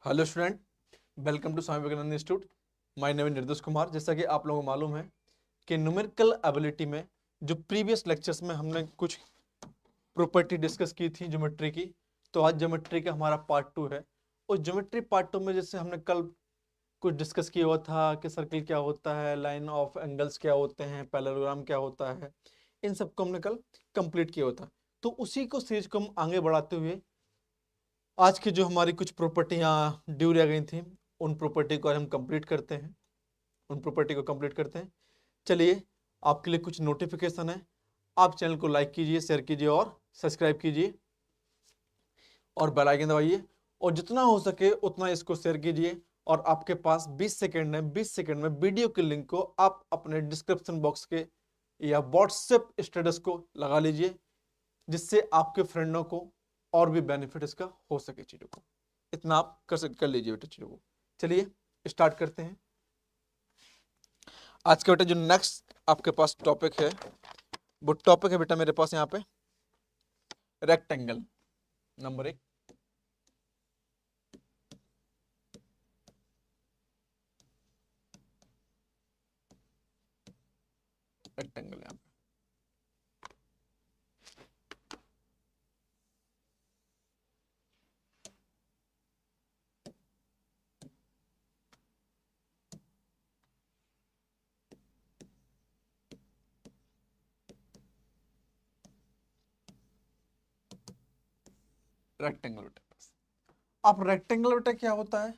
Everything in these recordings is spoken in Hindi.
Hello student, welcome to Swami Vivekananda institute. My name is Nirdosh Kumar. जैसा कि आप लोगों को मालूम है कि न्यूमेरिकल एबिलिटी में जो प्रीवियस लेक्चर्स में हमने कुछ प्रॉपर्टी डिस्कस की थी ज्योमेट्री की, तो आज ज्योमेट्री का हमारा पार्ट 2 है। उस ज्योमेट्री पार्ट 2 में जैसे हमने कल कुछ डिस्कस किया हुआ था कि सर्किल क्या होता है, लाइन ऑफ एंगल्स क्या होते हैं, पैरेललोग्राम क्या होता है, इन सबको हमने कल कंप्लीट किया हुआ था। तो उसी को सीरीज को हम आगे बढ़ाते हुए आज की जो हमारी कुछ प्रॉपर्टियां ड्यू रह गई थी, उन प्रॉपर्टी को आज हम कंप्लीट करते हैं। चलिए, आपके लिए कुछ नोटिफिकेशन है। आप चैनल को लाइक कीजिए, शेयर कीजिए और सब्सक्राइब कीजिए और बेल आइकन दबाइए, और जितना हो सके उतना इसको शेयर कीजिए। और आपके पास 20 सेकंड है, 20 सेकंड में वीडियो के लिंक को आप अपने डिस्क्रिप्शन बॉक्स के या व्हाट्सएप स्टेटस को लगा लीजिए, जिससे आपके फ्रेंडों को और भी बेनिफिट इसका हो सके चीज़ों को। इतना आप कर लीजिए बेटा चीज़ों को। चलिए स्टार्ट करते हैं। आज का बेटा जो नेक्स्ट आपके पास टॉपिक है, वो टॉपिक है बेटा मेरे पास यहाँ पे रेक्टेंगल। नंबर 1, रेक्टेंगल यहाँ पे। रेक्टेंगल बेटा पास, अब रेक्टेंगल बेटा क्या होता है?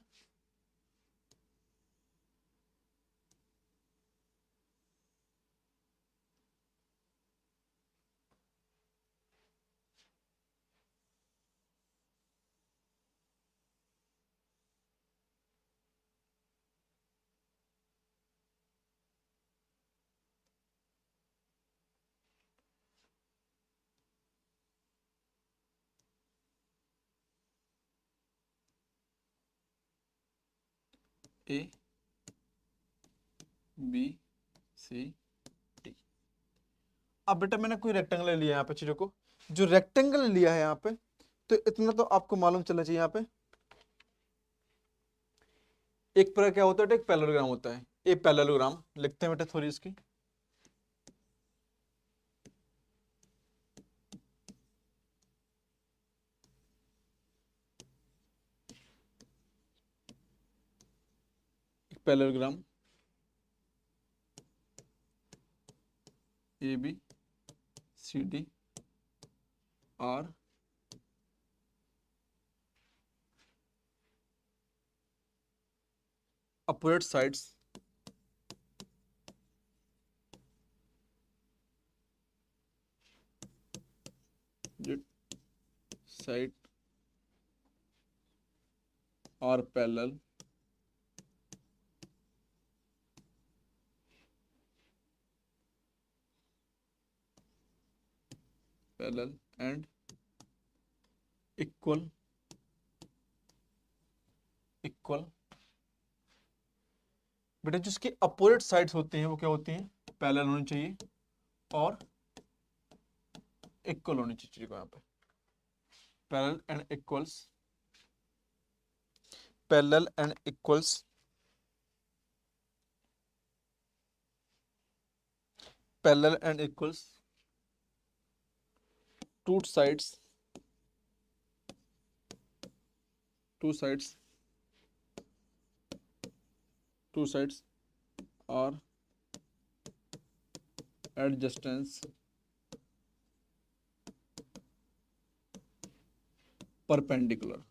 A B C D. अब बेटा मैंने कोई रेक्टेंगल लिया यहाँ पे चीजों को, जो रेक्टेंगल लिया है यहाँ पे, तो इतना तो आपको मालूम चलना चाहिए। यहाँ पे एक प्रकार क्या होता है, एक पैरेललोग्राम होता है। ए पैरेललोग्राम लिखते हैं बेटा थोड़ी इसकी। एक parallelogram A B C D are opposite sides side और पैरेलल एंड इक्वल बेटा जिसकी अपोजिट साइड्स होती हैं वो क्या होती हैं? पैरेलल होनी चाहिए और इक्वल होनी चाहिए। यहाँ पे parallel and equals, parallel and equals, parallel and equals two sides, two sides और एडजस्टेंस परपेंडिकुलर।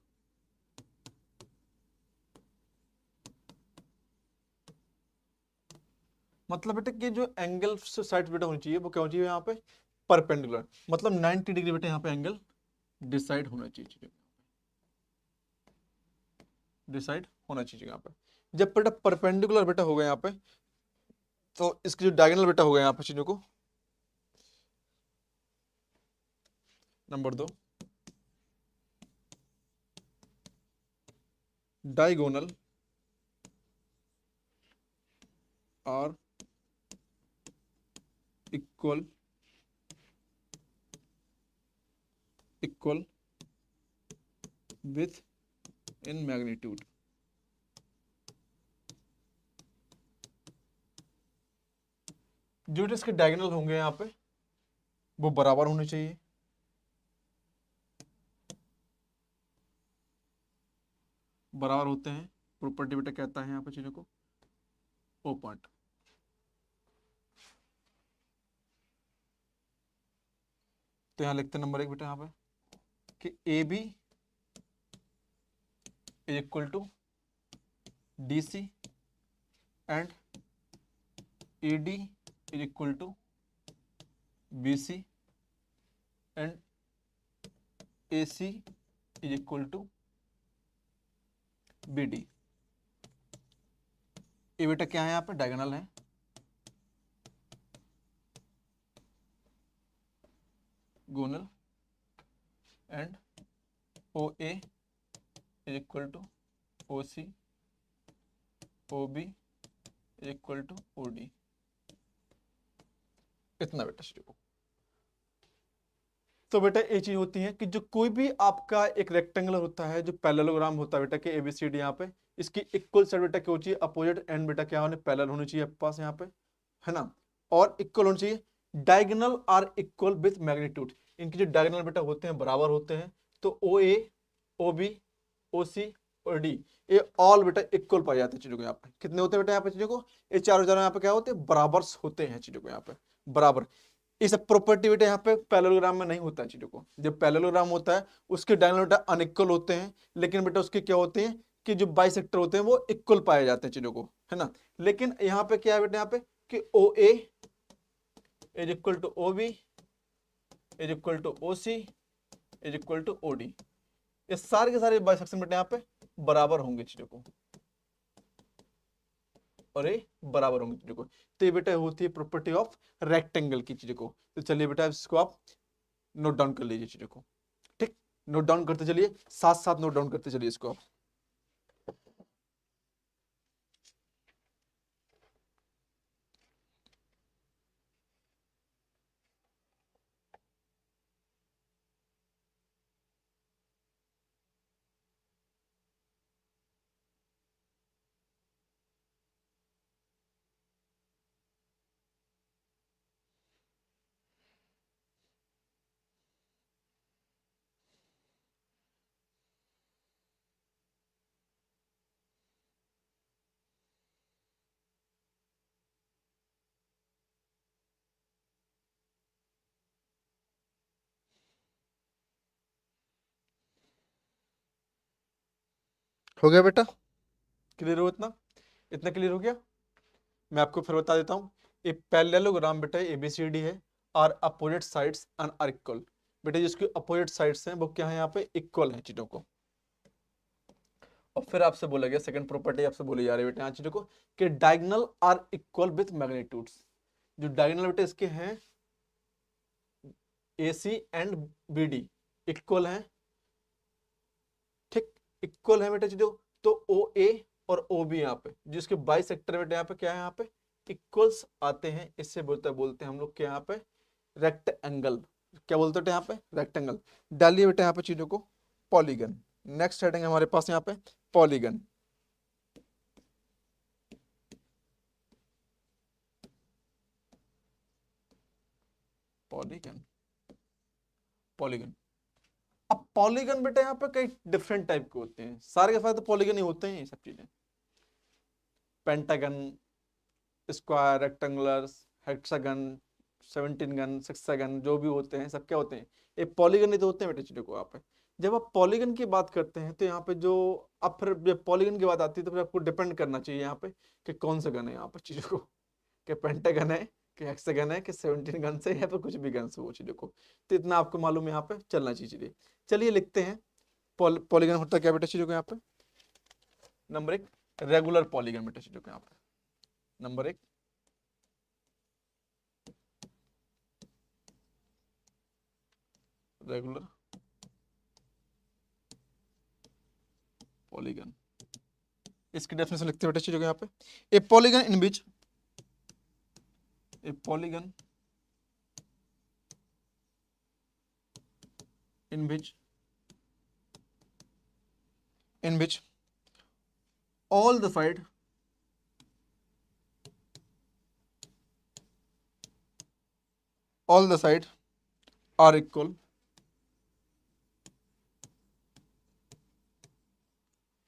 मतलब बेटा कि जो एंगल से साइड बेटा होनी चाहिए वो क्या होनी चाहिए यहाँ पे? परपेंडिकुलर। मतलब 90 डिग्री बेटा यहाँ पे एंगल डिसाइड होना चाहिए, डिसाइड होना चाहिए यहाँ पे। जब बेटा परपेंडिकुलर बेटा हो गया यहाँ पे, तो इसकी जो डायगोनल बेटा हो गया यहाँ पे चीजों को। नंबर 2, डायगोनल और इक्वल विथ इन मैग्नीट्यूड। जो इसके डायगोनल होंगे यहाँ पे वो बराबर होने चाहिए। बराबर होते हैं, प्रॉपर्टी बेटा कहता है यहाँ पे चीजों को ओ पॉइंट। तो यहाँ लिखते हैं नंबर 1 बेटा यहाँ पे कि A B is equal to D C and A D is equal to B C and A C is equal to B D. ये बेटा क्या है यहाँ पे डायगोनल है, गोनल and O A is equal to O C, O B is equal to O D. इतना बेटा शुरू को। तो बेटा ये चीज होती है कि जो कोई भी आपका एक रेक्टेंगल होता है, जो पैरेललोग्राम होता है बेटा के एबीसीडी, यहाँ पे इसकी इक्वल साइड बेटा क्या होनी चाहिए, अपोजिट एंड बेटा क्या होने पैरेलल होनी चाहिए आपके पास यहाँ पे, है ना, और इक्वल होनी चाहिए। Diagonal are equal with magnitude, इनके जो डायगोनल बेटा होते हैं बराबर होते हैं। तो ओ ए, ओ बी, ओ सी और डी ये ऑल बेटा इक्वल पाए जाते हैं चीजों को। यहाँ पे कितने होते हैं बेटा यहाँ पे चीजों को, ये चारों यहाँ पे क्या होते हैं, बराबर होते हैं चीजों को यहाँ पे बराबर। इस प्रॉपर्टी बेटा यहाँ पे पैरेललोग्राम में नहीं होता है चीजों को। जब पैरेललोग्राम होता है उसके डायगोनल बेटा अनइक्वल होते हैं, लेकिन बेटा उसके क्या होते हैं कि जो बाइसेक्टर होते हैं वो इक्वल पाए जाते हैं चीजों को, है ना। लेकिन यहाँ पे क्या है बेटा, यहाँ पे कि O A is equal to O B is equal to O C is equal to O D, ये सारे के सारे बाइसेक्शन बेटा यहाँ पे बराबर होंगे चीजों को, और ये बराबर होंगे चीजों को। तो ये बेटा होती है प्रॉपर्टी ऑफ रेक्टेंगल की चीजों को। तो चलिए बेटा इसको आप नोट डाउन कर लीजिए चीजों को, ठीक, नोट डाउन करते चलिए, साथ साथ नोट डाउन करते चलिए इसको आप। हो गया बेटा, क्लियर हो इतना, इतना क्लियर हो गया। मैं आपको फिर बता देता हूँ, ये पैरेललोग्राम बेटा एबीसीडी है और अपोजिट साइड्स आर इक्वल। बेटा जिसकी अपोजिट साइड्स हैं वो क्या है, यहाँ पे इक्वल है चीजों को। और फिर आपसे बोला गया सेकंड प्रॉपर्टी आपसे बोली जा रही है बेटा यहाँ चीजों को कि diagonal are equal with magnitudes. जो डायगोनल बेटा इसके हैं A C and B D equal है, ठीक, इक्वल है बेटा चीजों। तो ओ ए और ओ बी यहाँ पे जिसके बाइसेक्टर बेटा यहाँ पे क्या है, यहाँ पे इक्वल्स आते हैं, इससे बोलते हैं हम लोग के यहाँ पे रेक्टेंगल। क्या बोलते हैं यहाँ पे, रेक्टेंगल। डालिए बेटा यहाँ पे चीजों को पॉलीगन। नेक्स्ट हेडिंग हमारे पास यहाँ पे पॉलीगन। Polygon, polygon. अब पॉलीगन बेटा यहाँ पे कई डिफरेंट टाइप के होते हैं, सारे के सारे तो पॉलीगन ही होते हैं ये सब चीजें। Pentagon, square, rectangular, hexagon, 17 gun, 6 gun, जो भी होते हैं सब क्या होते हैं, ये पॉलीगन ही तो होते हैं बेटा चीजों को। यहाँ पे जब आप पॉलीगन की बात करते हैं तो यहाँ पे जो अब फिर जब पॉलीगन की बात आती है तो फिर आपको डिपेंड करना चाहिए यहाँ पे कि कौन सा गन है यहाँ पर चीजों को, कि पेंटागन है कि हेक्सागन है कि 17 गन से, या फिर कुछ भी गन से वो चीजों को। तो इतना आपको मालूम यहाँ पे चलना चाहिए। चलिए लिखते हैं पॉलीगन होता क्या बेटा चीजों को यहाँ पे। नंबर 1 रेगुलर पॉलीगन बेटा चीजों को यहाँ पे। Number 1 regular polygon. इसकी डेफिनेशन लिखते हैं बेटा चीजों को यहाँ पे। ए polygon in which, A polygon in which in which all the side are equal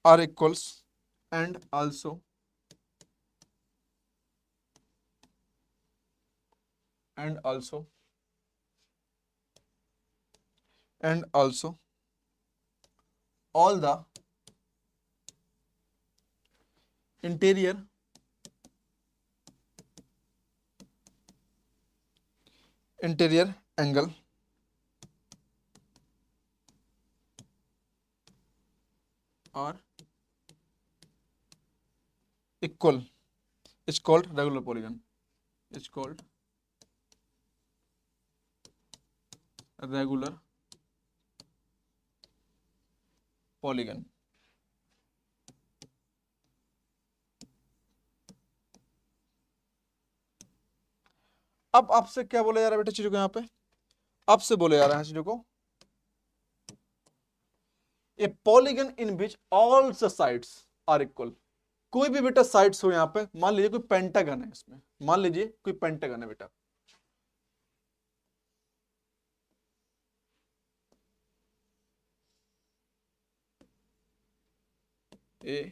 are equals and also all the interior angle are equal. It's called regular polygon. It's called regular polygon. अब आपसे क्या बोला जा रहा है बेटा चीजों को, यहाँ पे आपसे बोले जा रहा है चीजों को, a polygon in which all the sides are equal. कोई भी बेटा साइड्स हो यहाँ पे, मान लीजिए कोई पेंटागन है, इसमें मान लीजिए कोई पेंटागन है बेटा, ए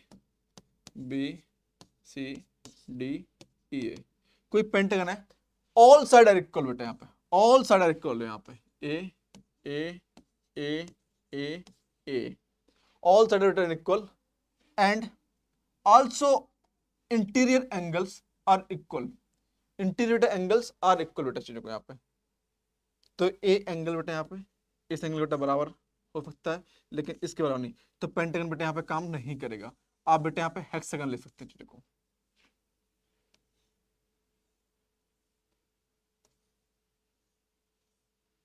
बी सी डी ई ए, कोई पेंटागन है, ऑल साइड आर इक्वल बेटा, यहाँ पे ऑल साइड आर इक्वल है, यहाँ पे ए ए ए ए ए, all side are equal and also interior angles are equal. Interior angles are equal बेटा चीजों को यहाँ पे, तो ए एंगल बेटा यहाँ पे इस एंगल बेटा बराबर हो सकता है, लेकिन इसके बराबर नहीं, तो पेंटागन बेटा यहाँ पे काम नहीं करेगा। आप बेटा यहाँ पे हेक्सागन ले सकते हैं चीजों को।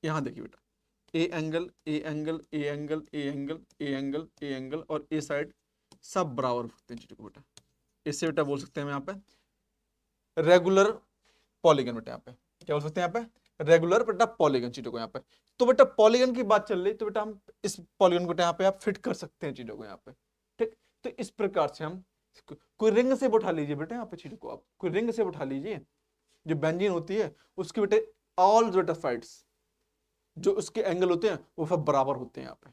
यहाँ देखिए बेटा, A angle A angle A angle A angle A angle A angle और ए साइड सब बराबर हो सकते हैं चीजों को बेटा। इससे बेटा बोल सकते हैं हम यहाँ पे रेगुलर पॉलीगन बेटा, यहाँ पे क्या बोल सकते हैं, यहाँ पे रेगुलर बेटा पॉलीगन चीजों को यहाँ पे। तो बेटा पॉलीगन की बात चल रही, तो बेटा हम इस पॉलीगन को यहाँ पे आप फिट कर सकते हैं चीजों को यहाँ पे, ठीक। तो इस प्रकार से हम कोई रिंग से उठा लीजिए बेटा, यहाँ पे चीजों को आप कोई रिंग से उठा लीजिए, जो बेंजीन होती है उसके बेटे ऑल बेटा साइड्स जो उसके एंगल होते हैं वो सब बराबर होते हैं। यहाँ पे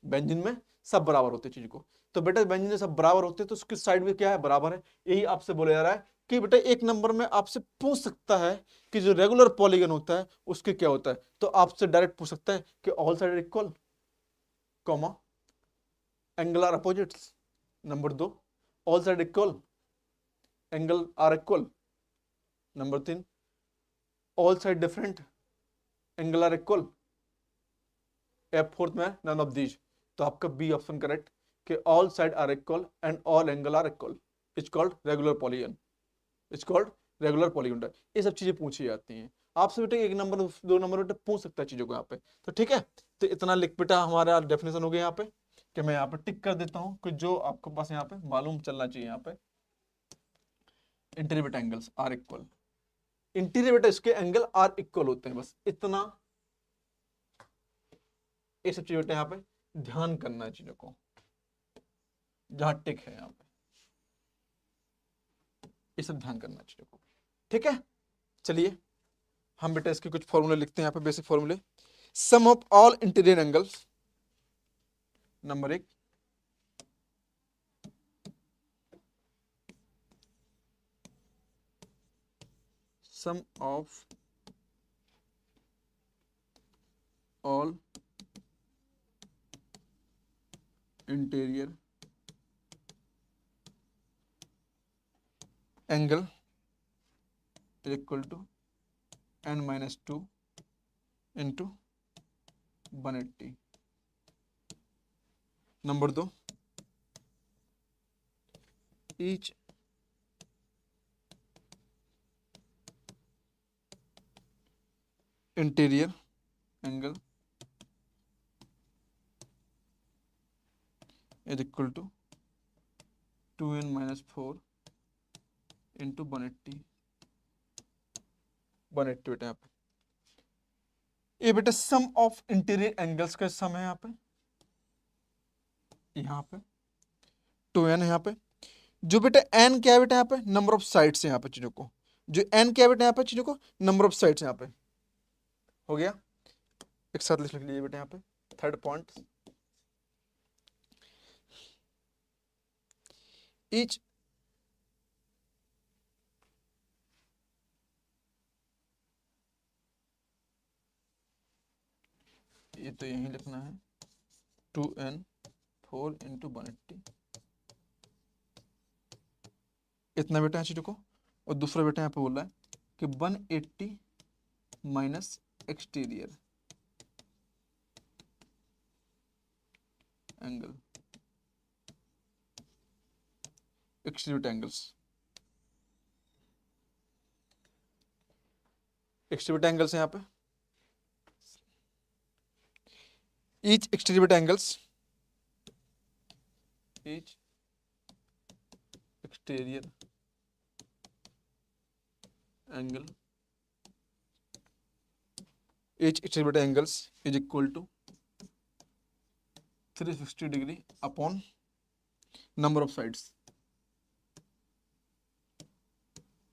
बेंजीन में सब बराबर होते हैं चीज को, तो बेटा बेंजीन में सब बराबर होते हैं तो उसकी साइड में क्या है, बराबर है। यही आपसे बोला जा रहा है कि बेटा एक नंबर में आपसे पूछ सकता है कि जो रेगुलर पॉलीगन होता है उसके क्या होता है, तो आपसे डायरेक्ट पूछ सकता है कि all side equal comma angle are opposites. Number 2 all side equal angle are equal. Number 3 all side different angle are equal. Fourth में नन ऑफ दीज, तो आपका बी ऑप्शन करेक्ट कि all side are equal and all angle are equal. It's called regular polygon, it's called regular polygon. ये सब चीजें पूछी जाती हैं आपसे बेटा, एक नंबर 2 नंबर बेटा पूछ सकता है चीजों को यहाँ पे। तो ठीक है, तो इतना लिख बेटा हमारा डेफिनेशन हो गया यहाँ पे, कि मैं यहाँ पे टिक कर देता हूँ कि जो आपको पास यहाँ पे मालूम चलना चाहिए। यहाँ पे इंटीरियर बेटा एंगल्स आर इक्वल, इंटीरियर बेटा इसके एंगल आर इक्वल होते हैं, बस इतना। ये सब चीजें बेटा यहाँ पे ध्यान करना है चीजों को, जहां टिक है यहाँ पे ये सब ध्यान करना है चीजों को, ठीक है। चलिए हम बेटा इसके कुछ फॉर्मूले लिखते हैं यहाँ पे, बेसिक फॉर्मूले। Sum of all interior angles, number 1 sum of all interior angle equal to n-2 into 180। Number 2 each interior angle is equal to 2n-4 into 180 बेटा। यहाँ पे ये बेटा सम ऑफ इंटीरियर एंगल्स का सम है यहाँ पे, यहाँ पे 2n है यहाँ पे। जो बेटा n क्या है बेटा यहाँ पे, नंबर ऑफ साइड्स है यहाँ पे चीजों को, जो n क्या है बेटा यहाँ पे चीजों को, नंबर ऑफ साइड्स यहाँ पे। हो गया, एक साथ लिख लीजिए बेटा यहाँ पे थर्ड पॉइंट। ईच ये तो यही लिखना है 2n 4 इंटू 180 इतना बेटा है चीजों को। और दूसरा बेटा यहाँ पे बोल रहा है कि 180 minus exterior angle, exterior angles, exterior angles यहाँ पे। Each exterior angles, each exterior angle, each extremity angles is equal to 360 degree upon number of sides,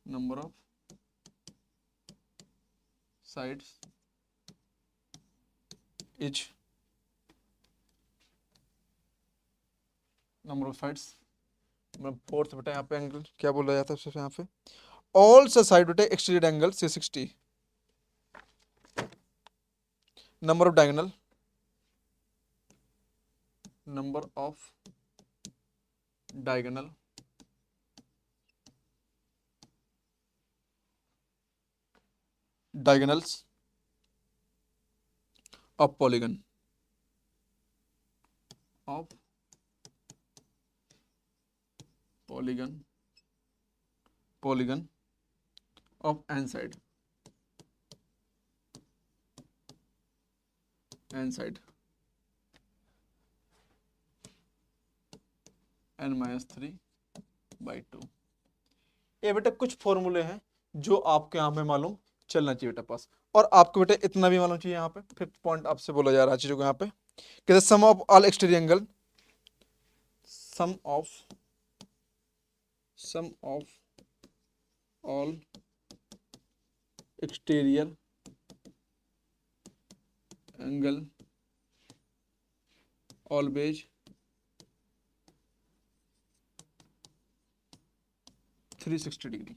number of sides each number of sides। Fourth बेटा यहाँ पे एंगल क्या बोला जाता है सबसे यहाँ पे, ऑल साइड बेटा exterior angle 360, number of diagonal, number of diagonal diagonals of polygon of polygon of n side n minus 3/2। ये बेटा कुछ फॉर्मूले हैं जो आपके यहाँ पे मालूम चलना चाहिए बेटा पास। और आपको बेटा इतना भी मालूम चाहिए यहाँ पे, फिफ्थ पॉइंट आपसे बोला जा रहा है चीजों को यहाँ पे कि sum of all exterior angle, sum of all exterior angle always 360 degree.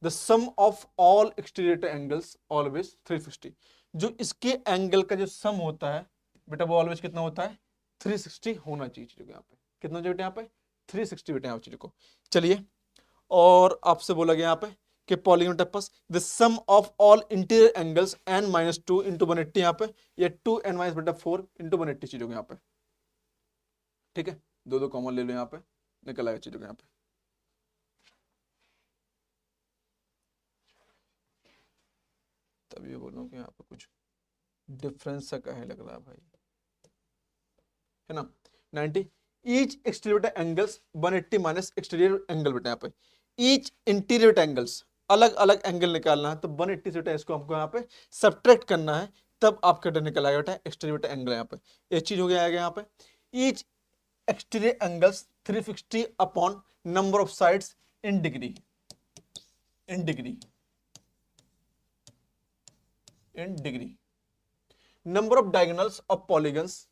The sum of all exterior angles always 360। जो इसके एंगल का जो सम होता है बेटा वो ऑलवेज कितना होता है, 360 होना चाहिए चीजों को यहाँ पे। कितना जो बेटा यहाँ पे 360 बेटा यहाँ चीजों को। चलिए, और आपसे बोला गया यहाँ पे कि पॉलीगॉन टर्पस the sum of all interior angles n minus 2 into 180 यहाँ पे, या 2n माइनस बेटा 4 इंटू 180 चीजों को यहाँ पे। ठीक है, दो कॉमन ले लो यहाँ पे, निकल आएगा चीजों को यहाँ पे। तभी बोलूं कि यहाँ पे कुछ डिफरेंस सा कहे लग रहा है भाई, है ना। 90 each exterior angles 180 minus exterior angle बेटा यहाँ पे, ईच इंटीरियर एंगल्स अलग अलग एंगल निकालना है तो 180 से बेटा इसको हमको यहाँ पे सब्ट्रैक्ट करना है, तब आपका निकल आएगा बेटा एक्सटीरियर एंगल यहाँ पे। एक चीज हो गया आएगा यहाँ पे, each exterior angles 360 upon number of sides in degree, in degree, in degree, number of diagonals of polygons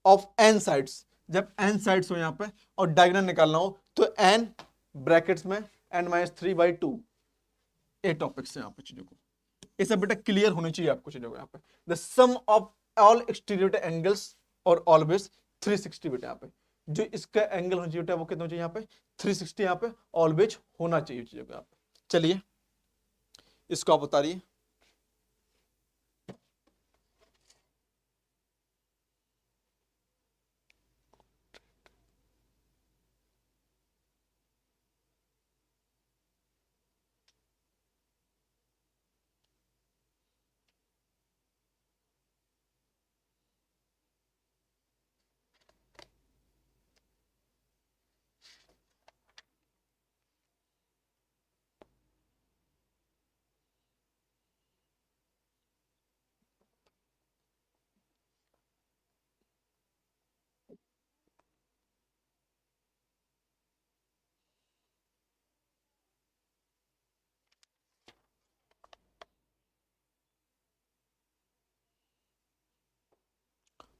of n sides. जब n साइड्स हो यहाँ पे और डायगोनल निकालना हो तो n ब्रैकेट्स में n माइनस 3/2। ये टॉपिक्स है यहाँ पे चीजों को, ये सब बेटा क्लियर होनी चाहिए आपको चीजों को यहाँ पे। The sum of all exterior angles और ऑलवेज 360 बेटा यहाँ पे, जो इसका एंगल होना चाहिए बेटा वो कितना चाहिए यहाँ पे 360 यहाँ पे ऑलवेज होना चाहिए चीजों को यहाँ पे। चलिए इसको आप बताइए।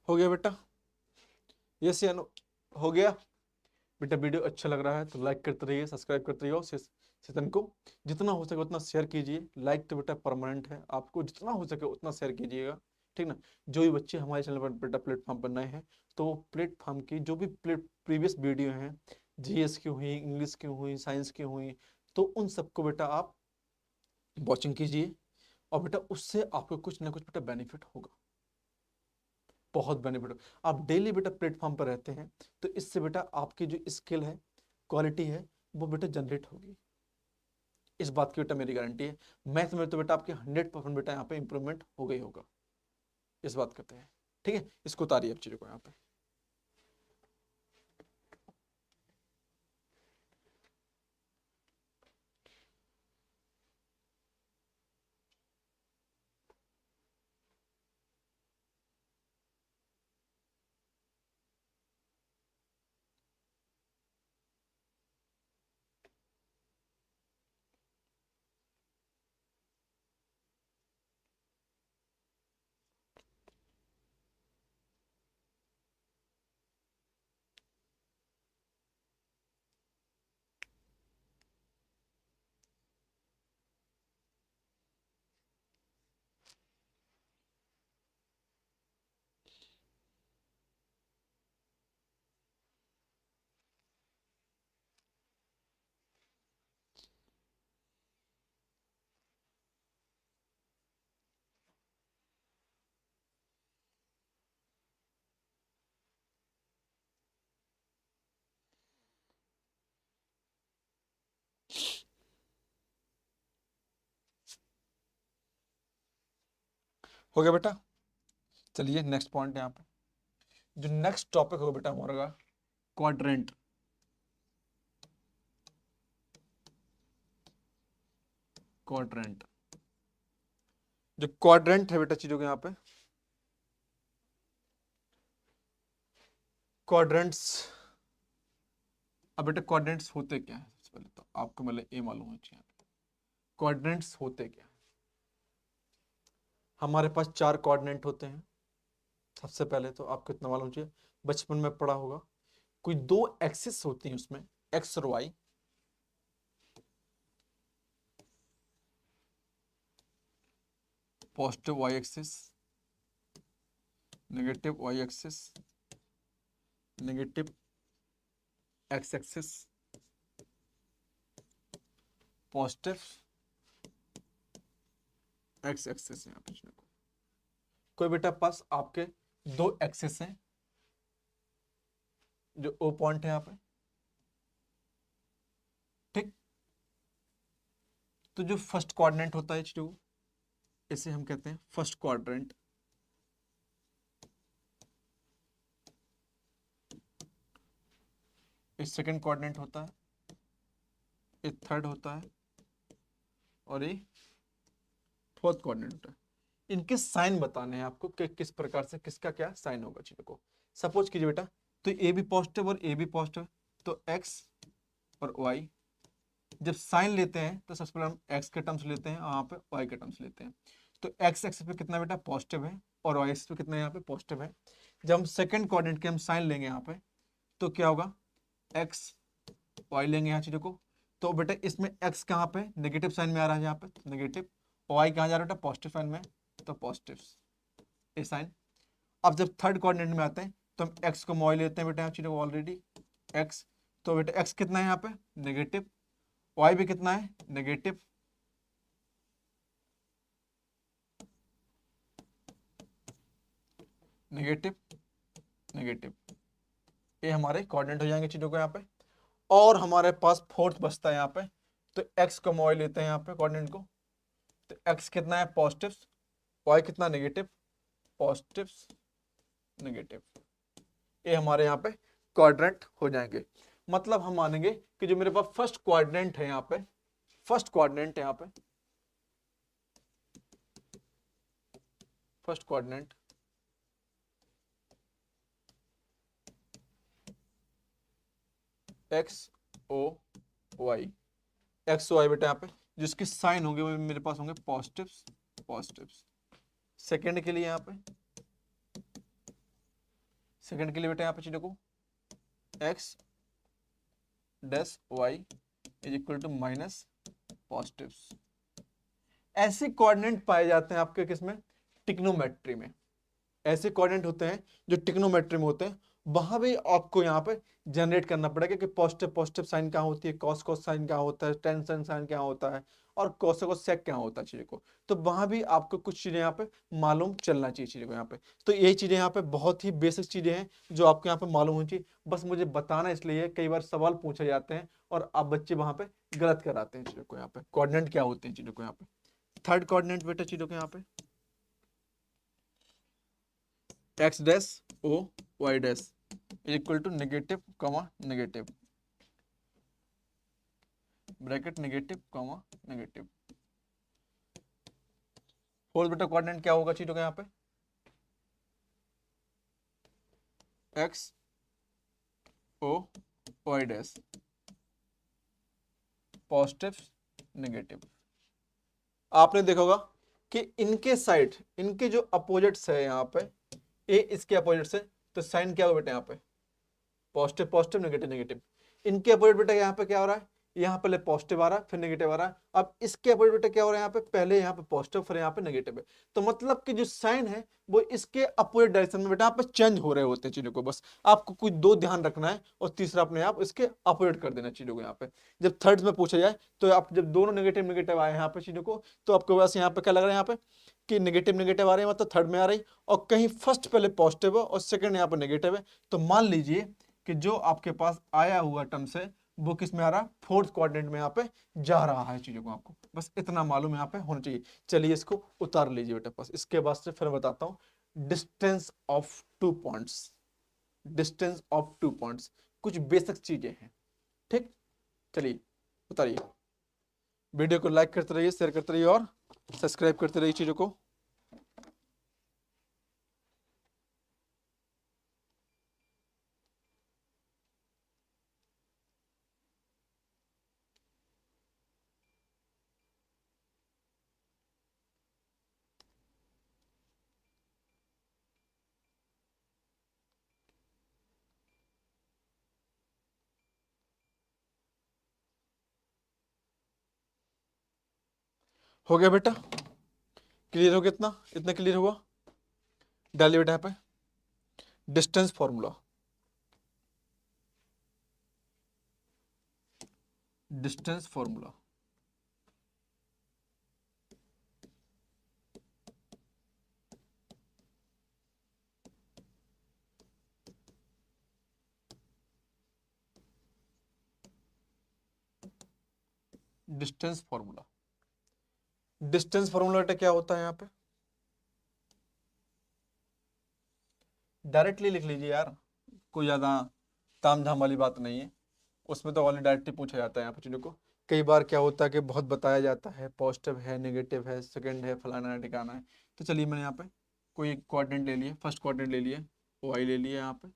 हो गया बेटा? यस या नो? हो गया बेटा? वीडियो अच्छा लग रहा है तो लाइक करते रहिए, सब्सक्राइब करते रहिए, सेशन को जितना हो सके उतना शेयर कीजिए। लाइक तो बेटा परमानेंट है, आपको जितना हो सके उतना शेयर कीजिएगा, ठीक ना। जो भी बच्चे हमारे चैनल पर बेटा प्लेटफॉर्म पर नए हैं तो वो प्लेटफॉर्म की जो भी प्रीवियस वीडियो हैं, जीएस की हुई, इंग्लिश की हुई, साइंस की हुई, तो उन सबको बेटा आप वॉचिंग कीजिए और बेटा उससे आपको कुछ ना कुछ बेटा बेनिफिट होगा, बहुत बेनिफिट होगा। आप डेली बेटा प्लेटफॉर्म पर रहते हैं तो इससे बेटा आपकी जो स्किल है, क्वालिटी है, वो बेटा जनरेट होगी। इस बात की बेटा मेरी गारंटी है। मैथ में तो बेटा आपके 100% बेटा यहाँ पे इंप्रूवमेंट हो गई होगा, इस बात करते हैं, ठीक है। इसको उतारिए अब चीजों को यहाँ पे। हो गया बेटा? चलिए नेक्स्ट पॉइंट यहाँ पे, जो नेक्स्ट टॉपिक होगा बेटा हमारा क्वाड्रेंट। क्वाड्रेंट, जो क्वाड्रेंट है बेटा चीजों के यहाँ पे, क्वाड्रेंट्स। अब बेटा क्वाड्रेंट्स होते क्या है, सबसे पहले तो आपको मतलब ये मालूम होना चाहिए क्वाड्रेंट्स होते क्या है। हमारे पास 4 कोऑर्डिनेट होते हैं। सबसे पहले तो आपको इतना मालूम चाहिए, बचपन में पढ़ा होगा, कोई 2 एक्सिस होती हैं उसमें, एक्स और Y. Positive Y axis, negative Y axis, negative X axis, positive X axis. यहाँ पे कोई बेटा पास आपके 2 एक्सिस हैं, जो ओ पॉइंट है यहाँ पे, ठीक। तो जो फर्स्ट कोऑर्डिनेट होता है H2, इसे हम कहते हैं फर्स्ट क्वाड्रेंट। ये सेकंड कोऑर्डिनेट होता है, ये थर्ड होता है, और ये फोर्थ कोऑर्डिनेट होता है। इनके साइन बताने हैं आपको कि किस प्रकार से किसका क्या साइन होगा चीजों को। सपोज कीजिए बेटा, तो ए भी पॉजिटिव और ए भी पॉजिटिव, तो एक्स और वाई जब साइन लेते हैं तो सबसे पहले हम एक्स के टर्म्स लेते हैं, वहां पे वाई के टर्म्स लेते हैं। तो एक्स एक्सिस पे कितना बेटा पॉजिटिव है और वाई एक्सिस पे कितना यहाँ पे पॉजिटिव है। जब हम सेकंड कोऑर्डिनेट के हम साइन लेंगे यहाँ पे, तो क्या होगा, एक्स वाई लेंगे यहाँ चीजों को। तो बेटा इसमें एक्स कहाँ पे नेगेटिव साइन में आ रहा है, यहाँ पे नेगेटिव, वाई कहाँ जा रहा है बेटा पॉजिटिव साइन में, तो पॉजिटिव ए साइन। अब जब थर्ड कोऑर्डिनेट में आते हैं तो हम एक्स को वाई लेते हैं बेटा यहाँ चीजों को ऑलरेडी एक्स, तो बेटा एक्स कितना है यहाँ पे नेगेटिव, वाई भी कितना है नेगेटिव, नेगेटिव नेगेटिव। ये हमारे कोऑर्डिनेट हो जाएंगे चीजों को यहाँ पे। और हमारे पास फोर्थ बचता है यहाँ पे, तो एक्स को वाई लेते हैं यहाँ पे कोऑर्डिनेट को, तो एक्स कितना है पॉजिटिव, वाई कितना नेगेटिव, पॉजिटिव नेगेटिव। ये हमारे यहाँ पे क्वाड्रेंट हो जाएंगे। मतलब हम मानेंगे कि जो मेरे पास फर्स्ट क्वाड्रेंट है यहाँ पे, फर्स्ट क्वाड्रेंट है यहाँ पे, first quadrant X O Y, X Y बेटा यहाँ पे जिसके साइन होंगे वो मेरे पास होंगे पॉजिटिव पॉजिटिव। सेकेंड के लिए यहाँ पे सेकंड के लिए बेटा यहाँ पे चीजों को X dash Y is equal to minus positive. ऐसे कोऑर्डिनेट पाए जाते हैं आपके किसमें, ट्रिग्नोमेट्री में। ऐसे कोऑर्डिनेट होते हैं जो ट्रिग्नोमेट्री में होते हैं, वहां भी आपको यहाँ पे जनरेट करना पड़ेगा कि पॉजिटिव पॉजिटिव साइन क्या होती है, कॉस कॉस साइन क्या होता है, टेन टेन साइन क्या होता है, और कोस को सेक क्या होता है चीजें को। तो वहां भी आपको कुछ चीजें यहाँ पे मालूम चलना चाहिए चीजें को यहाँ पे। तो यही चीजें यहाँ पे बहुत ही बेसिक चीजें हैं जो आपको यहाँ पे मालूम होनी चाहिए। बस मुझे बताना इसलिए कई बार सवाल पूछे जाते हैं और आप बच्चे वहां पे गलत कराते हैं चीजों को। यहाँ पे कोऑर्डिनेट क्या होते हैं चीजों को यहाँ पे। थर्ड कोऑर्डिनेट बेटा चीजों को यहाँ पे X dash O Y dash equal to negative comma negative, bracket negative comma negative. Fourth बेटा कोऑर्डिनेट क्या होगा चीजों का यहाँ पे X O Y dash positive negative. आपने देखा होगा कि इनके साइड, इनके जो अपोजिट्स है यहाँ पे, ए इसके अपोजिट है, तो साइन क्या होगा बेटा यहाँ पे पॉजिटिव पॉजिटिव नेगेटिव नेगेटिव। इनके अपोजिट बेटा यहाँ पे क्या हो रहा है, यहाँ पहले पॉजिटिव आ रहा है फिर नेगेटिव आ रहा है। अब इसके अपोजिट बेटा क्या हो रहा है, यहाँ पे पहले यहाँ पे पॉजिटिव फिर यहाँ पे नेगेटिव है। तो मतलब कि जो साइन है वो इसके अपोजिट डायरेक्शन में बेटा यहाँ पे चेंज हो रहे होते हैं चीजों को। बस आपको कुछ दो ध्यान रखना है और तीसरा अपने आप इसके अपोजिट कर देना चीजों को। यहाँ पे जब थर्ड में पूछा जाए तो आप जब दोनों नेगेटिव नेगेटिव आए यहाँ पे चीजों को, तो आपके पास यहाँ पे क्या लग रहा है यहाँ पे कि नेगेटिव नेगेटिव आ रहे हैं, मतलब थर्ड में आ रही, और कहीं फर्स्ट पहले पॉजिटिव है और सेकंड यहाँ पे नेगेटिव है। तो मान लीजिए कि जो आपके पास आया हुआ टर्म्स है वो किस में आ रहा है, फोर्थ क्वाड्रेंट में यहाँ पे जा रहा है चीजों को। आपको बस इतना मालूम यहाँ पे होना चाहिए। चलिए इसको उतार लीजिए बेटा पास। इसके बाद से फिर बताता हूँ distance of two points. Distance of two points कुछ बेसिक चीजें हैं, ठीक। चलिए उतारिए, वीडियो को लाइक करते रहिए, शेयर करते रहिए और सब्सक्राइब करते रहिए चीजों को। हो गया बेटा, क्लियर हो गया, इतना इतना क्लियर हुआ। डालिए बेटा यहाँ पे distance formula. Distance formula distance formula distance formula बेटा क्या होता है यहाँ पे, डायरेक्टली लिख लीजिए यार, कोई ज्यादा ताम झाम वाली बात नहीं है। उसमें तो ऑलरेडी डायरेक्टली पूछा जाता है यहाँ पे चीजों को। कई बार क्या होता है कि बहुत बताया जाता है पॉजिटिव है नेगेटिव है सेकंड है फलाना है ठिकाना है। तो चलिए मैंने यहाँ पे कोई कोऑर्डिनेट ले लिए, फर्स्ट कोऑर्डिनेट ले लिए, वाई ले लिया यहाँ पे,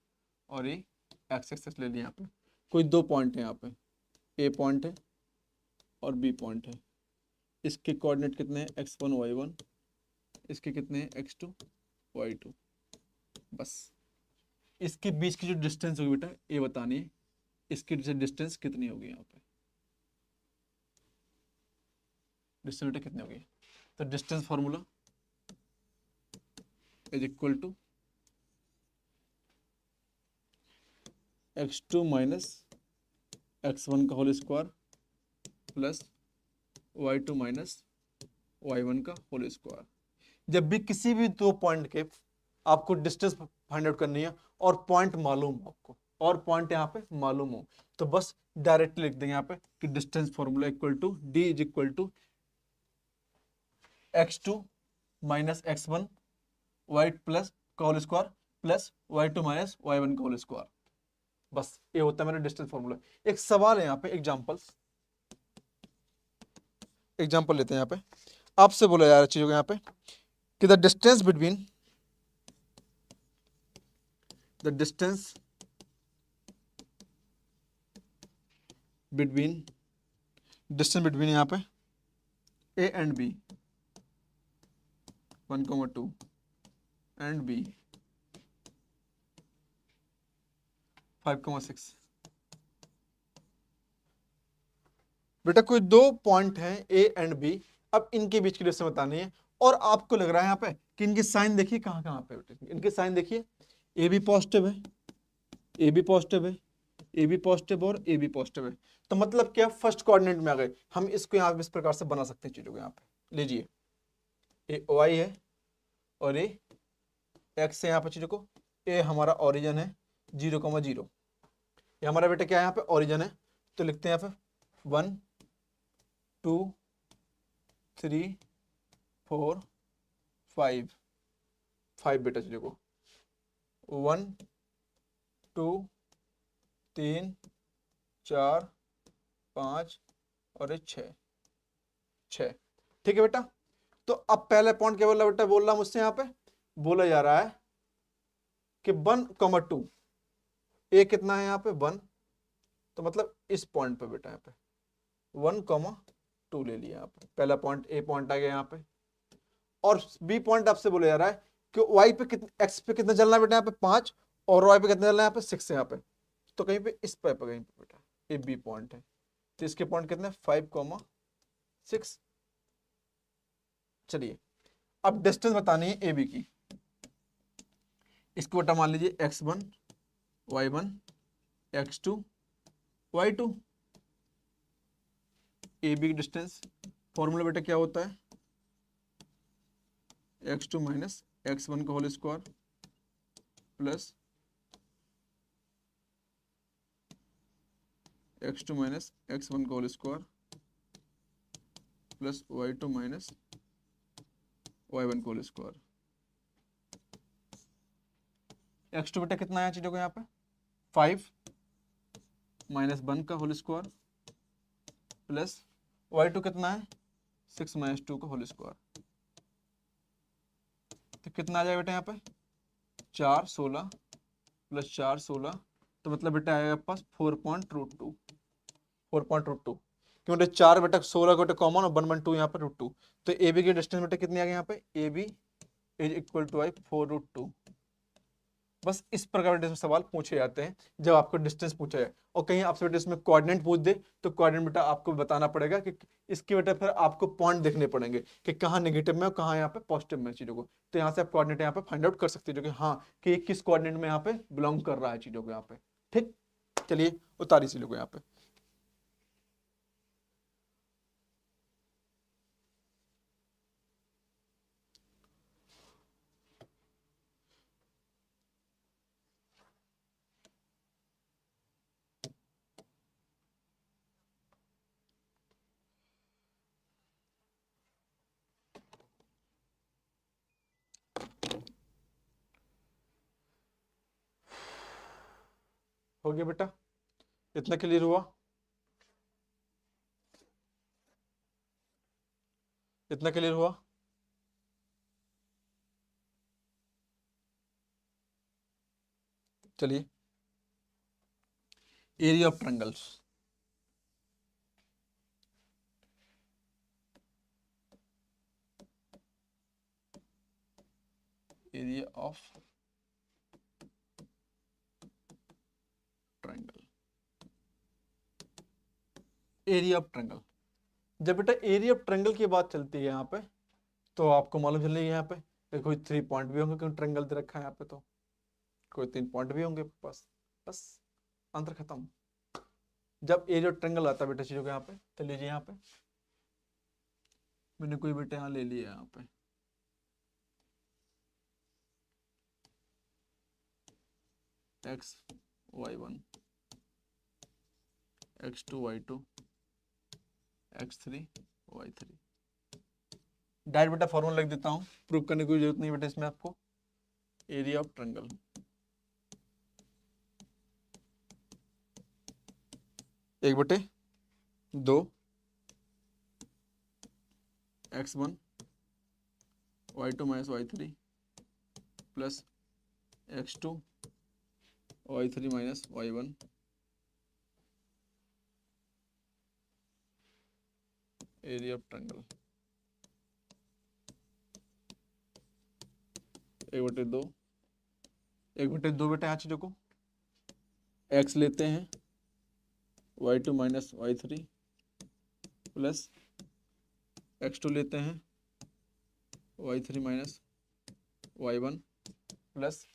और ये एक्स एक्सेस ले लिया यहाँ पे। कोई दो पॉइंट है यहाँ पे, ए पॉइंट है और बी पॉइंट है। इसके कोऑर्डिनेट कितने हैं, x1 y1, इसके कितने हैं x2 y2। बस इसके बीच की जो डिस्टेंस होगी बेटा ये बतानी है, इसकी डिस्टेंस कितनी होगी यहाँ पे, डिस्टेंस बेटा कितनी होगी। तो distance formula is equal to x2 minus x1 का whole square plus y2 minus y1 का होल स्क्वायर। जब भी किसी भी दो पॉइंट के आपको डिस्टेंस फाइंड आउट करनी है और पॉइंट मालूम हो आपको, और पॉइंट यहाँ पे मालूम हो, तो बस डायरेक्टली लिख देंगे यहाँ पे कि distance formula equal to D is equal to x2 minus x1 y plus का whole square plus y2 minus y1 का होल स्क्वायर। बस ये होता है मेरा डिस्टेंस फॉर्मूला। एक सवाल है यहाँ पे, एग्जांपल लेते हैं यहाँ पे। आपसे बोला जा रहा है चीजों को यहाँ पे कि the distance between distance between यहाँ पे A and B 1,2 and B 5,6। बेटा कोई दो पॉइंट हैं ए एंड बी, अब इनके बीच की डिस्टेंस बतानी है, और आपको लग रहा है यहाँ पे कि इनके साइन देखिए कहाँ कहाँ पे बेटे, इनके साइन देखिए, ए भी पॉजिटिव है, ए भी पॉजिटिव है, ए भी पॉजिटिव और ए भी पॉजिटिव है। तो मतलब क्या, फर्स्ट कोऑर्डिनेट में आ गए हम, इसको यहाँ पे इस प्रकार से बना सकते हैं चीजों को। यहाँ पे लीजिए, ए वाई है और ए एक्स है, यहाँ पे चीजों को, ए हमारा ओरिजिन है 0,0, ये हमारा बेटा क्या है, यहाँ पे ओरिजिन है, तो लिखते हैं यहाँ पे 1 2 3 4 5, 5 बेटा चीजों को, 1 2 3 4 5 और ये 6, 6। ठीक है बेटा, तो अब पहले पॉइंट क्या बोला बेटा, बोल रहा मुझसे यहाँ पे बोला जा रहा है कि 1,2, ए कितना है यहाँ पे 1, तो मतलब इस पॉइंट पे बेटा यहाँ पे 1,2 ले लिया यहाँ पे, पहला पॉइंट ए पॉइंट आ गया यहाँ पे। और बी पॉइंट आपसे बोला जा रहा है कि वाई पे कितना, एक्स पे कितना चलना है बेटा यहाँ पे 5, और वाई पे कितना चलना है यहाँ पे 6 है यहाँ पे, तो कहीं पे इस पे कहीं पे बेटा ए बी पॉइंट है, तो इसके पॉइंट कितने 5,6। चलिए अब डिस्टेंस बतानी है ए बी की, इसको बेटा मान लीजिए x1 y1 x2 y2, A B की डिस्टेंस फॉर्मूला बेटा क्या होता है, x2 माइनस x1 का whole square plus x2 minus x1 का whole square plus y2 minus y1 का होल स्क्वायर। x2 बेटा कितना आया चीजों को यहाँ पे 5 माइनस 1 का होल स्क्वायर प्लस y2 कितना है 6 माइनस 2 का होल स्क्वायर, तो कितना आ जाएगा बेटा यहाँ पे 4 16 प्लस 4 16, तो मतलब बेटा आएगा आपके पास 4.√2, 4.√2, क्यों बेटा 4 बेटा 16 बेटा कॉमन और 1/2 यहाँ पे √2, तो ए बी की डिस्टेंस बेटा कितनी आ गई यहाँ पे, A B is equal to 4√2। बस इस प्रकार के सवाल पूछे जाते हैं जब आपको डिस्टेंस पूछा जाए, और कहीं आपसे बेटा इसमें कोऑर्डिनेट पूछ दे तो कोऑर्डिनेट बेटा आपको बताना पड़ेगा कि इसके बेटा फिर आपको पॉइंट देखने पड़ेंगे कि कहाँ नेगेटिव में और कहाँ यहाँ पे पॉजिटिव में चीजों को, तो यहाँ से आप कोऑर्डिनेट यहाँ पे फाइंड आउट कर सकते हैं जो कि हाँ कि ये किस कोऑर्डिनेट में यहाँ पे बिलोंग कर रहा है चीजों को यहाँ पे। ठीक, चलिए उतारी चीजों को यहाँ पे। हो गया बेटा, इतना क्लियर हुआ, इतना क्लियर हुआ। चलिए area of triangles, area of triangle, area of triangle. जब बेटा एरिया ऑफ ट्रायंगल की बात चलती है यहाँ पे, तो आपको मालूम चल रही है यहाँ पे कोई 3 पॉइंट भी होंगे क्योंकि ट्रायंगल दे रखा है यहाँ पे, तो कोई 3 पॉइंट भी होंगे पास, बस आंसर खत्म। जब एरिया ऑफ ट्रायंगल आता है बेटा चीजों के यहाँ पे, तो लीजिए यहाँ पे मैंने कोई बेटा यहाँ ले लिया यहाँ पे x1 x2 y2 x3 y3, direct बेटा फॉर्मूला लिख देता हूँ, प्रूव करने की कोई जरूरत नहीं बेटा इसमें आपको। एरिया ऑफ ट्रायंगल एक बटे 2 x1 y2 minus y3 plus x2 y3 minus y1 area of triangle 1/2, 1/2 बेटा यहाँ चीजों को x लेते हैं y2 minus y3 plus x2 लेते हैं y3 minus y1 plus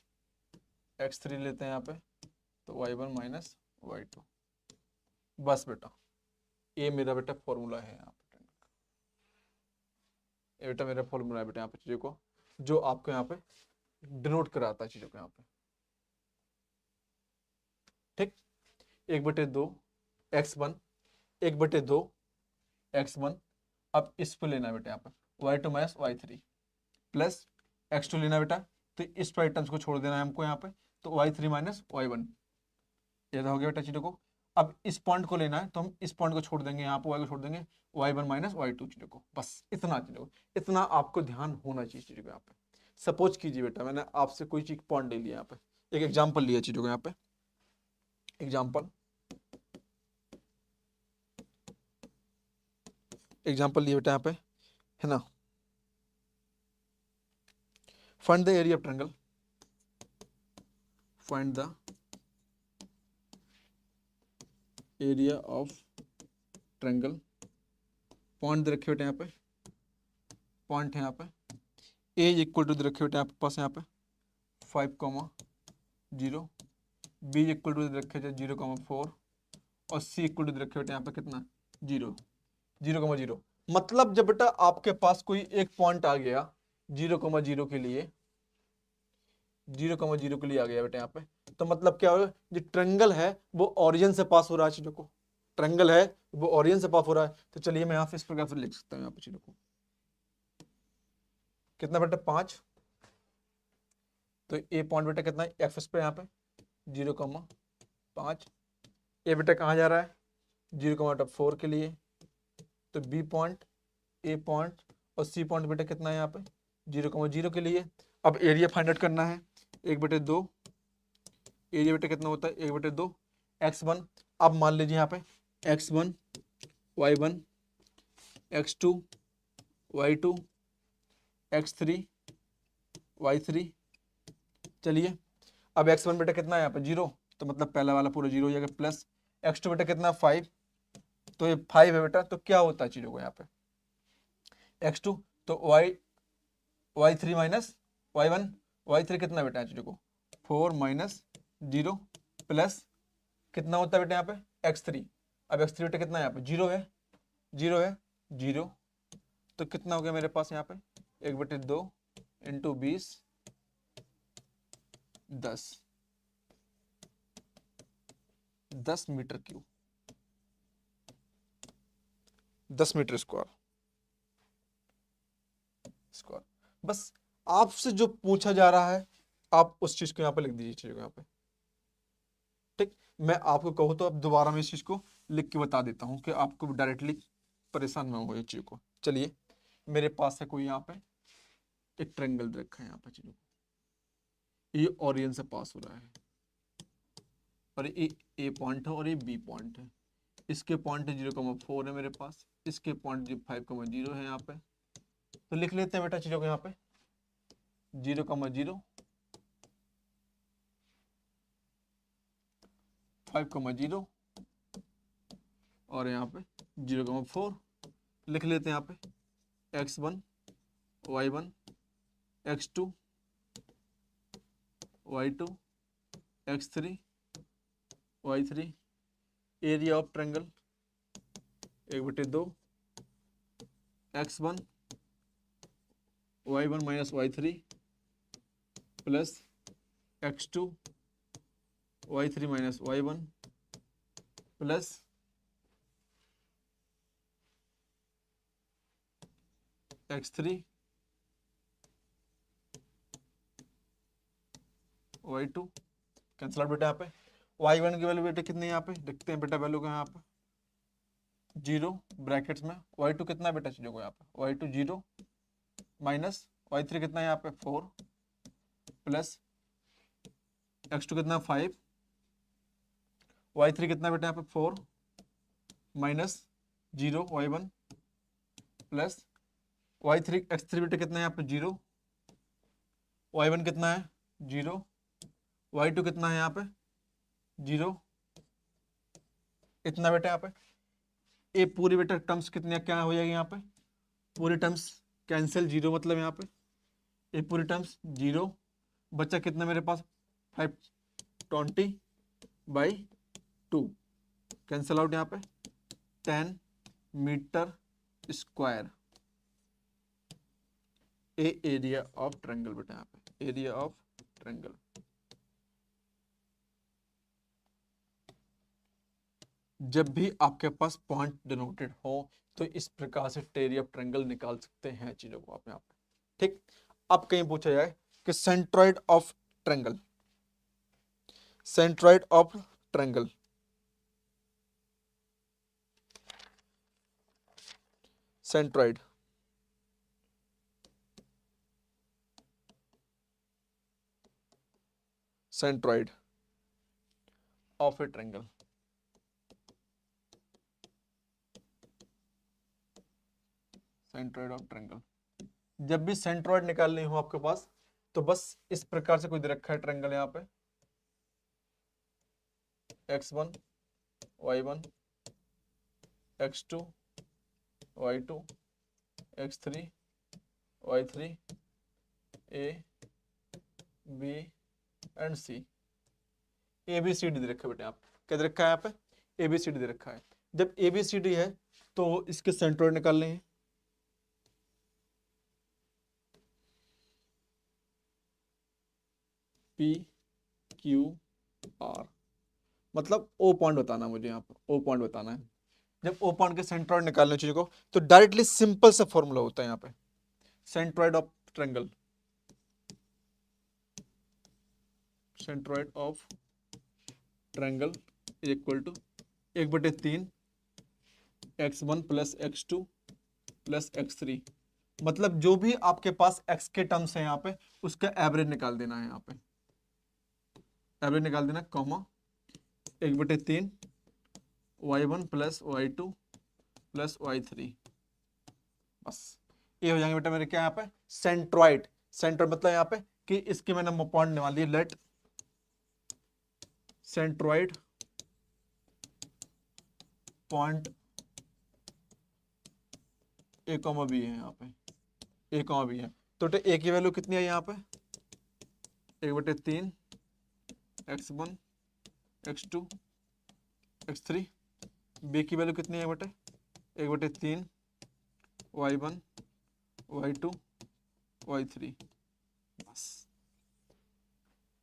x3 लेते हैं यहाँ पे तो y1 माइनस y2। बस बेटा ये मेरा बेटा फॉर्मूला है यहाँ पे, ये बेटा मेरा फॉर्मूला है बेटा यहाँ पे चीज़ों को, जो आपको यहाँ पे डिनोट कराता है चीज़ों को यहाँ पे। ठीक, 1/2 x1 1/2 x1। अब इसको लेना बेटा यहाँ पे y2 minus y3 plus x2 लेना बेटा, तो इस पर टर्म्स को छोड़ देना है हमको यहाँ पे, तो y3 माइनस y1। ये हो गया बेटा चीज़ों को। अब इस पॉइंट को लेना है तो हम इस पॉइंट को छोड़ देंगे, यहाँ पे y को छोड़ देंगे, y1 माइनस y2 चीज़ों को। बस इतना चीज़ों को, इतना आपको ध्यान होना चाहिए चीज़ों को यहाँ पे। सपोज कीजिए बेटा मैंने आपसे कोई चीज पॉइंट ले लिया, यहाँ पे एक एग्जाम्पल लिया चीज़ों को, यहाँ पे एग्जाम्पल लिया बेटा यहाँ पे, है ना। Find the area of triangle, find the area of triangle. Point दे रखे बेटे यहाँ पे, पॉइंट है यहाँ पे, ए इक्वल टू दे रखे बेटे आपके पास यहाँ पे 5,0, बी इक्वल टू दे रखे 0,4 और सी इक्वल टू दे रखे बेटे यहाँ पे कितना 0,0। मतलब जब बेटा आपके पास कोई एक पॉइंट आ गया 0,0 के लिए, 0,0 के लिए आ गया बेटा यहाँ पे, तो मतलब क्या होगा, जो ट्रायंगल है वो ओरिजिन से पास हो रहा है चीजों को, ट्रायंगल है वो ओरिजिन से पास हो रहा है। तो चलिए मैं यहाँ पे इस प्रकार से लिख सकता हूँ यहाँ पे चीजों को, कितना बेटा 5, तो ए पॉइंट बेटा कितना है एक्स पे यहाँ पे 0,5। ए बेटा कहाँ जा रहा है 0,4 के लिए, तो बी पॉइंट, ए पॉइंट और सी पॉइंट बेटा कितना है यहाँ पे 0,0 के लिए। अब एरिया फाइंड आउट करना है, 1/2 एरिया बेटा कितना होता है 1/2 x1। अब मान लीजिए यहाँ पे x1 y1 x2 y2 x3 y3। चलिए अब x1 बेटा कितना है यहाँ पे 0, तो मतलब पहला वाला पूरा 0 हो जाएगा, प्लस x2 बेटा कितना 5, तो ये 5 है बेटा, तो क्या होता है चीजों को यहाँ पे x2, तो y3 माइनस y1, y3 कितना बेटा है चीजों को 4 माइनस 0 प्लस कितना होता है बेटा यहाँ पे x3। अब x3 बेटा कितना है यहाँ पे 0 है, 0, तो कितना हो गया मेरे पास यहाँ पे 1/2 into 20 10 metre cube, 10 metre square. बस आपसे जो पूछा जा रहा है आप उस चीज को यहाँ पे लिख दीजिए चीज को यहाँ पे। ठीक, मैं आपको कहूँ तो अब दोबारा मैं इस चीज को लिख के बता देता हूँ कि आपको डायरेक्टली परेशान ना हो इस चीज को। चलिए मेरे पास है कोई यहाँ पे एक ट्रायंगल रखा है यहाँ पे चीजों को, ये ओरिजिन से पास हो रहा है और ये ए पॉइंट है और ये बी पॉइंट है। इसके पॉइंट 0,4 है मेरे पास, इसके पॉइंट 5,0 है यहाँ पे। तो लिख लेते हैं बेटा चीजों को यहाँ पे 0,0 5,0 और यहाँ पे 0,4 लिख लेते हैं यहाँ पे x1 y1 x2 y2 x3 y3। Area of triangle 1/2 x1 y1 minus y3 plus x2 y3 minus y1 plus x3 y2। Cancel out बेटा यहाँ पे y1 की वैल्यू बेटा कितनी है यहाँ पे देखते हैं बेटा, वैल्यू का यहाँ पे 0 ब्रैकेट्स में, y2 कितना बेटा चीजों को यहाँ पे y2 0 माइनस y3 कितना है यहाँ पे 4 प्लस x2 कितना 5, y3 कितना बेटा यहाँ पे 4 minus 0 y1 plus y3 x3 बेटा कितना है यहाँ पे 0, y1 कितना है 0, y2 कितना है यहाँ पे 0 इतना बेटा यहाँ पे ये पूरी बेटा टर्म्स कितने क्या हो जाएगी यहाँ पे, पूरी टर्म्स कैंसिल, जीरो मतलब यहाँ पे ये पूरी टर्म्स जीरो, बच्चा कितना मेरे पास 520/2 कैंसिल आउट यहाँ पे 10 metre square area of triangle बेटा, यहाँ पे एरिया ऑफ ट्रायंगल। जब भी आपके पास पॉइंट डिनोटेड हो तो इस प्रकार से एरिया ऑफ ट्रायंगल निकाल सकते हैं चीजों को आप यहाँ पे, ठीक। अब कहीं पूछा जाए कि centroid of triangle, centroid of triangle, centroid centroid of A triangle, centroid of triangle. जब भी सेंट्रॉइड निकालनी हो आपके पास तो बस इस प्रकार से कोई दे रखा है ट्रायंगल यहाँ पे x1 y1 x2 y2 x3 y3 a b and C, A B C D दे रखा है बेटे, आप क्या दे रखा है यहाँ पे, ए बी सी डी दे रखा है। जब ए बी सी डी है तो इसके सेंट्रॉइड निकालने हैं, पी क्यू आर, मतलब ओ पॉइंट बताना मुझे, यहाँ पर ओ पॉइंट बताना है। जब ओ पॉइंट के सेंट्रॉइड निकालने चाहिए को तो डायरेक्टली सिंपल सा फॉर्मूला होता है यहाँ पे, centroid of triangle, centroid of triangle is equal to 1/3 x1 plus x2 plus x3, मतलब जो भी आपके पास x के टर्म्स है यहाँ पे उसका एवरेज निकाल देना है, यहाँ पे एवरेज निकाल देना, comma 1/3 y1 plus y2 plus y3, बस ये हो जाएंगे बेटा मेरे क्या यहाँ पे सेंट्रॉइड। सेंट्रॉइड मतलब यहाँ पे कि इसकी मैंने पॉइंट निकाल ली, let centroid point A comma B है, यहाँ पे ए कॉमा बी है, तो ए की वैल्यू कितनी है यहाँ पे 1/3 x1 x2 x3, बी की वैल्यू कितनी है बेटे 1/3 y1 y2 y3, बस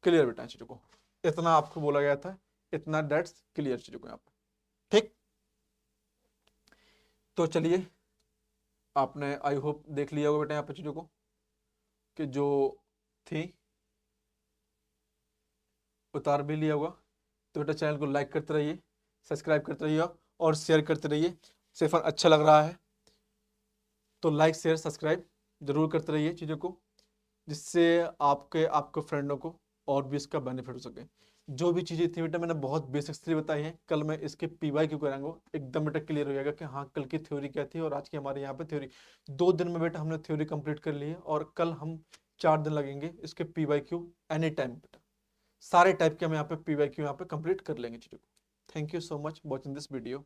क्लियर बेटा चीजों को, इतना आपको बोला गया था, इतना डेट्स क्लियर चीजों को यहाँ पे, ठीक। तो चलिए आपने आई होप देख लिया होगा बेटा यहाँ पे चीजों को कि जो थी उतार भी लिया होगा। तो बेटा चैनल को लाइक करते रहिए, सब्सक्राइब करते रहिए और शेयर करते रहिए। सेफर अच्छा लग रहा है तो लाइक शेयर सब्सक्राइब जरूर करते रहिए चीज़ों को, जिससे आपके फ्रेंडों को और भी इसका बेनिफिट हो सके। जो भी चीज़ें थी बेटा मैंने बहुत बेसिक्स थ्री बताई हैं, कल मैं इसके पीवाई क्यों कराऊंगा एकदम बेटा क्लियर हो जाएगा कि हाँ कल की थ्योरी क्या थी और आज की हमारे यहाँ पे थ्योरी। 2 दिन में बेटा हमने थ्योरी कंप्लीट कर ली है और कल हम 4 दिन लगेंगे इसके पीवाई क्यू एनी टाइम बेटा, सारे टाइप के हम यहाँ पे पीवाई क्यू यहाँ पे कंप्लीट कर लेंगे चीज़ों को। Thank you so much watching this video.